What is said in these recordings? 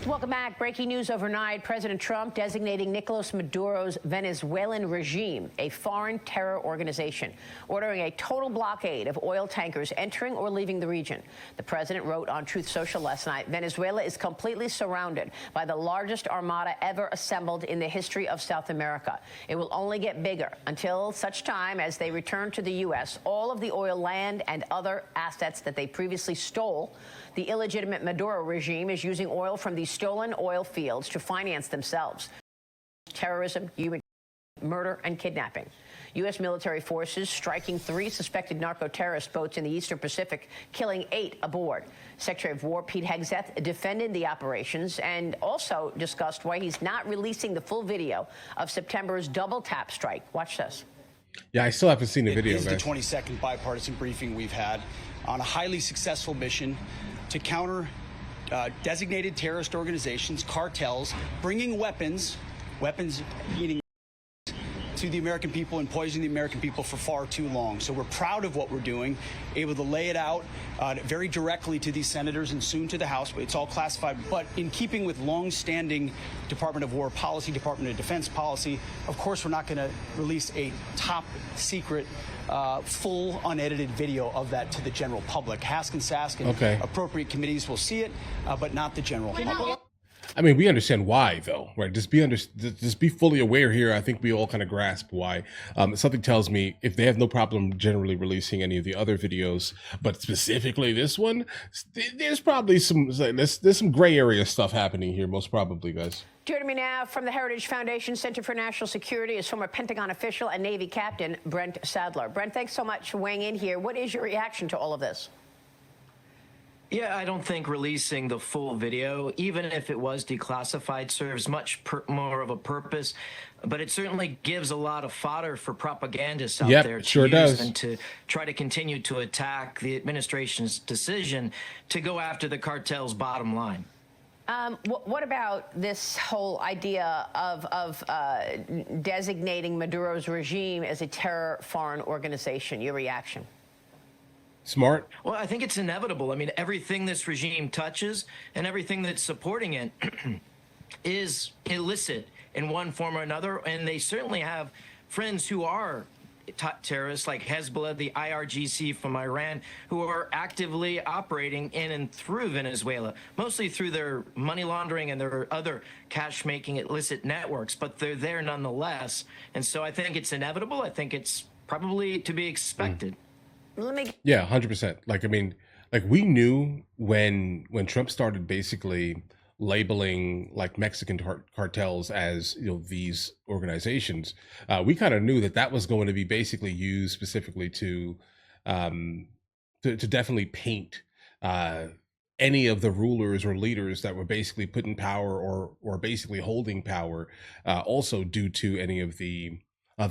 Welcome back. Breaking news overnight. President Trump designating Nicolas Maduro's Venezuelan regime a foreign terror organization, ordering a total blockade of oil tankers entering or leaving the region. The president wrote on Truth Social last night, Venezuela is completely surrounded by the largest armada ever assembled in the history of South America. It will only get bigger until such time as they return to the U.S. all of the oil, land, and other assets that they previously stole. The illegitimate Maduro regime is using oil from these stolen oil fields to finance themselves. Terrorism, human murder, and kidnapping. U.S. military forces striking 3 suspected narco-terrorist boats in the Eastern Pacific, killing 8 aboard. Secretary of War Pete Hegseth defended the operations and also discussed why he's not releasing the full video of September's double-tap strike. Watch this. Yeah, I still haven't seen the video. It is the 22nd bipartisan briefing we've had on a highly successful mission to counter designated terrorist organizations, cartels, bringing weapons meaning to the American people and poisoning the American people for far too long. So we're proud of what we're doing, able to lay it out very directly to these senators and soon to the House. It's all classified, but in keeping with long-standing Department of War policy, Department of Defense policy, of course we're not going to release a top secret full unedited video of that to the general public. Hask and Sask and appropriate committees will see it, but not the general public. I mean, we understand why, though, right? Just be fully aware here. I think we all kind of grasp why. Something tells me if they have no problem generally releasing any of the other videos, but specifically this one, there's probably there's some gray area stuff happening here, most probably, guys. Joining me now from the Heritage Foundation Center for National Security is former Pentagon official and Navy Captain Brent Sadler. Brent, thanks so much for weighing in here. What is your reaction to all of this? Yeah, I don't think releasing the full video, even if it was declassified, serves much more of a purpose. But it certainly gives a lot of fodder for propagandists out there to use and to try to continue to attack the administration's decision to go after the cartel's bottom line. What about this whole idea of designating Maduro's regime as a terror foreign organization? Your reaction? Smart. Well, I think it's inevitable. I mean, everything this regime touches and everything that's supporting it is illicit in one form or another. And they certainly have friends who are terrorists like Hezbollah, the IRGC from Iran, who are actively operating in and through Venezuela, mostly through their money laundering and their other cash-making illicit networks. But they're there nonetheless. And so I think it's inevitable. I think it's probably to be expected. Yeah, 100%. Like, I mean, like we knew when Trump started basically labeling like Mexican cartels as, you know, these organizations, we kind of knew that that was going to be basically used specifically to definitely paint any of the rulers or leaders that were basically put in power or basically holding power, also due to any of the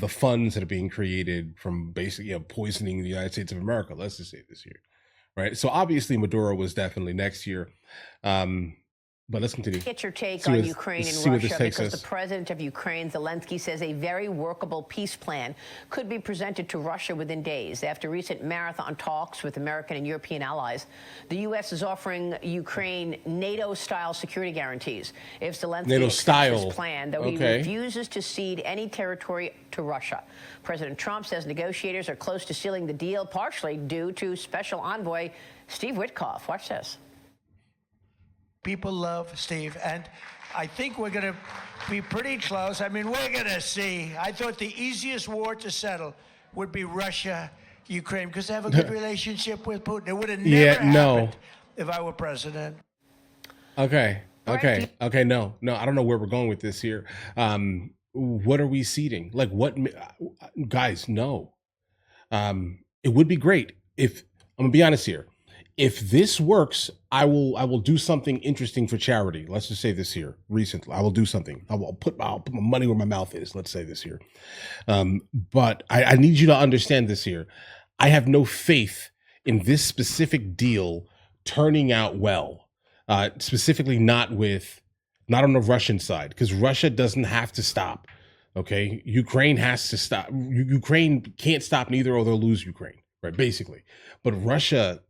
funds that are being created from basically, you know, poisoning the United States of America. Let's just say this year, right? So obviously Maduro was definitely next year. But let's continue. Get your take on Ukraine and Russia, because the president of Ukraine, Zelensky, says a very workable peace plan could be presented to Russia within days. After recent marathon talks with American and European allies, the U.S. is offering Ukraine NATO-style security guarantees. If Zelensky accepts his plan, though he refuses to cede any territory to Russia. President Trump says negotiators are close to sealing the deal, partially due to Special Envoy Steve Witkoff. Watch this. People love Steve, and I think we're going to be pretty close. I mean, we're going to see. I thought the easiest war to settle would be Russia, Ukraine, because they have a good relationship with Putin. It would have never happened if I were president. Okay. No, I don't know where we're going with this here. What are we ceding? Like what, guys, no. It would be great if, I'm gonna be honest here. If this works, I will do something interesting for charity. Let's just say this here. Recently, I will do something. I'll put my money where my mouth is. Let's say this here. But I need you to understand this here. I have no faith in this specific deal turning out well. Specifically, not on the Russian side, because Russia doesn't have to stop. Okay, Ukraine has to stop. Ukraine can't stop neither, or they'll lose Ukraine. Right, basically. But Russia.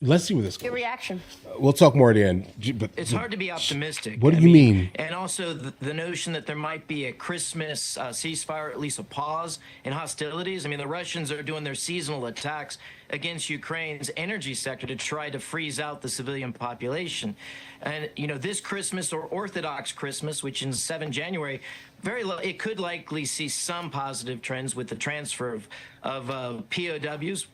Let's see where this goes. Your reaction? We'll talk more at the end. But It's hard to be optimistic. What do you mean? And also the notion that there might be a Christmas ceasefire, at least a pause in hostilities. I mean, the Russians are doing their seasonal attacks against Ukraine's energy sector to try to freeze out the civilian population. And, you know, this Christmas, or Orthodox Christmas, which is 7 January, it could likely see some positive trends with the transfer of POWs,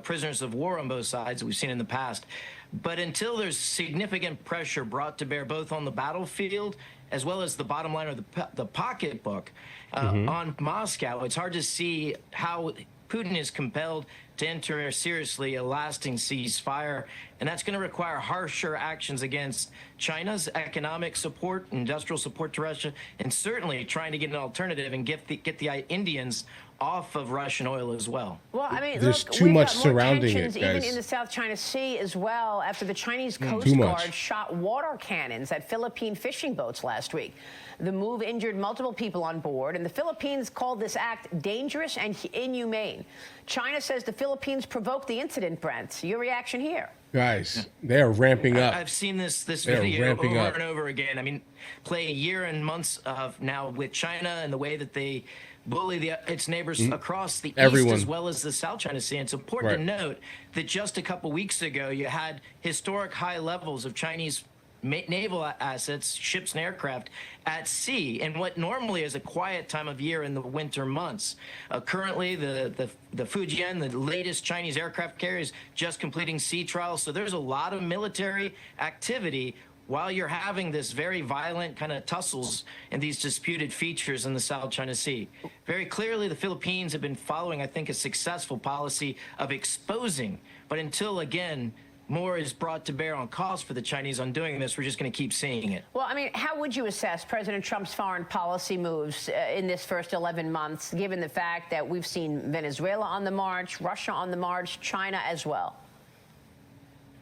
prisoners of war on both sides that we've seen in the past. But until there's significant pressure brought to bear both on the battlefield as well as the bottom line or the pocketbook on Moscow, it's hard to see how Putin is compelled to enter seriously a lasting ceasefire, and that's going to require harsher actions against China's economic support, industrial support to Russia, and certainly trying to get an alternative and get the Indians off of Russian oil as well. Well, I mean, there's look, too we've much got more surrounding tensions it, guys. even in the South China Sea as well after the Chinese Coast Too Guard much. shot water cannons at Philippine fishing boats last week. The move injured multiple people on board, and the Philippines called this act dangerous and inhumane. China says the Philippines provoked the incident, Brent. Your reaction here? Guys, they are ramping up. I've seen this They're video ramping over up. and over again. I mean, play a year and months of now with China and the way that they bully its neighbors across the Everyone. east as well as the South China Sea. And it's important to Right. note that just a couple weeks ago, you had historic high levels of Chinese naval assets, ships and aircraft at sea, and what normally is a quiet time of year in the winter months. Currently, the Fujian, the latest Chinese aircraft carrier, is just completing sea trials. So there's a lot of military activity while you're having this very violent kind of tussles and these disputed features in the South China Sea. Very clearly, the Philippines have been following, I think, a successful policy of exposing, but until, again, more is brought to bear on cost for the Chinese on doing this, we're just going to keep seeing it. Well, I mean, how would you assess President Trump's foreign policy moves in this first 11 months, given the fact that we've seen Venezuela on the march, Russia on the march, China as well?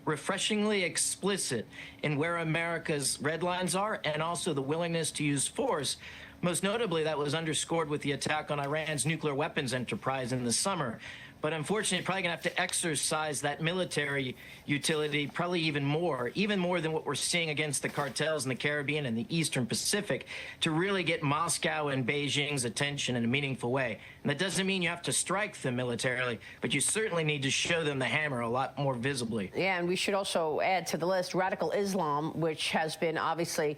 Refreshingly explicit in where America's red lines are, and also the willingness to use force. Most notably, that was underscored with the attack on Iran's nuclear weapons enterprise in the summer. But unfortunately, probably going to have to exercise that military utility probably even more than what we're seeing against the cartels in the Caribbean and the Eastern Pacific, to really get Moscow and Beijing's attention in a meaningful way. And that doesn't mean you have to strike them militarily, but you certainly need to show them the hammer a lot more visibly. Yeah, and we should also add to the list radical Islam, which has been obviously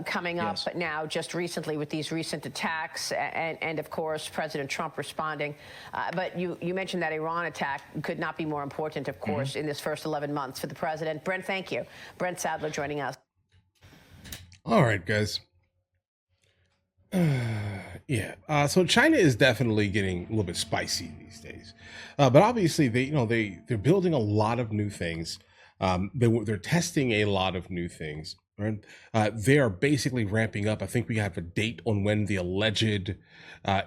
coming up now just recently with these recent attacks, and of course, President Trump responding. But you mentioned that Iran attack could not be more important, of course, in this first 11 months for the president. Brent, thank you. Brent Sadler joining us. All right, guys. So China is definitely getting a little bit spicy these days, but obviously they're building a lot of new things. They're testing a lot of new things. Right? They are basically ramping up. I think we have a date on when the alleged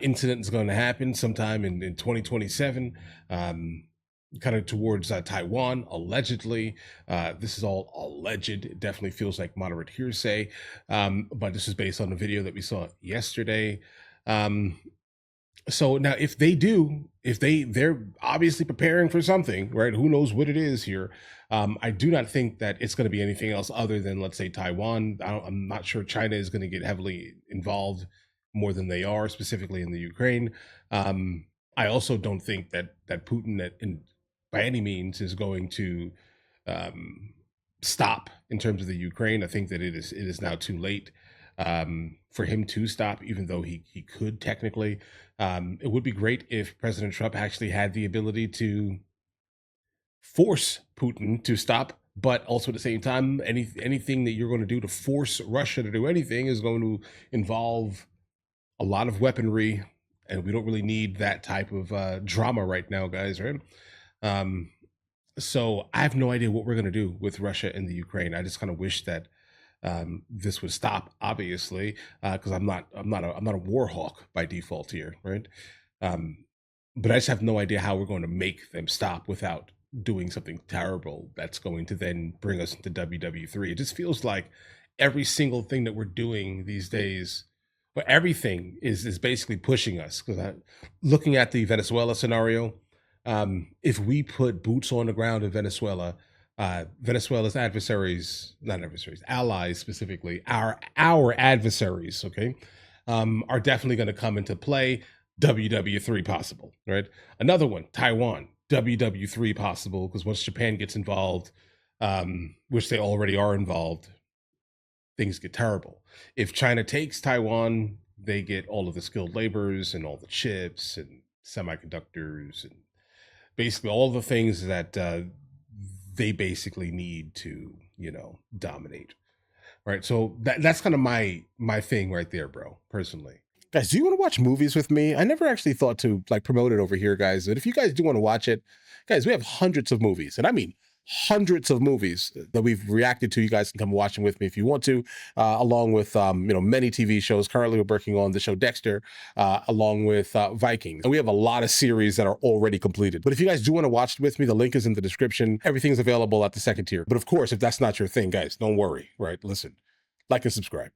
incident is going to happen, sometime in 2027. Kind of towards Taiwan, allegedly. This is all alleged. It definitely feels like moderate hearsay, but this is based on a video that we saw yesterday. So now, if they're obviously preparing for something, right? Who knows what it is here? I do not think that it's going to be anything else other than, let's say, Taiwan. I'm not sure China is going to get heavily involved more than they are, specifically in the Ukraine. I also don't think that Putin, by any means, is going to stop in terms of the Ukraine. I think that it is now too late for him to stop, even though he could technically. It would be great if President Trump actually had the ability to force Putin to stop, but also at the same time, anything that you're going to do to force Russia to do anything is going to involve a lot of weaponry, and we don't really need that type of drama right now, guys, right? So I have no idea what we're going to do with Russia and the Ukraine. I just kind of wish that this would stop, obviously, because I'm not a war hawk by default here, right? But I just have no idea how we're going to make them stop without doing something terrible that's going to then bring us into WW3. It just feels like every single thing that we're doing these days, but everything is basically pushing us. Because looking at the Venezuela scenario, if we put boots on the ground in Venezuela, Venezuela's adversaries, not adversaries, allies specifically, our adversaries, okay, are definitely going to come into play. WW3 possible, right? Another one, Taiwan, WW3 possible, because once Japan gets involved, which they already are involved, things get terrible. If China takes Taiwan, they get all of the skilled laborers and all the chips and semiconductors and basically all the things that they basically need to, dominate. Right. So that's kind of my thing right there, bro, personally. Guys, do you want to watch movies with me? I never actually thought to like promote it over here, guys. But if you guys do want to watch it, guys, we have hundreds of movies, and I mean hundreds of movies that we've reacted to. You guys can come watch them with me if you want to, along with many TV shows. Currently, we're working on the show Dexter, along with Vikings, and we have a lot of series that are already completed. But if you guys do want to watch it with me, the link is in the description. Everything's available at the second tier. But of course, if that's not your thing, guys, don't worry. Right? Listen, like and subscribe.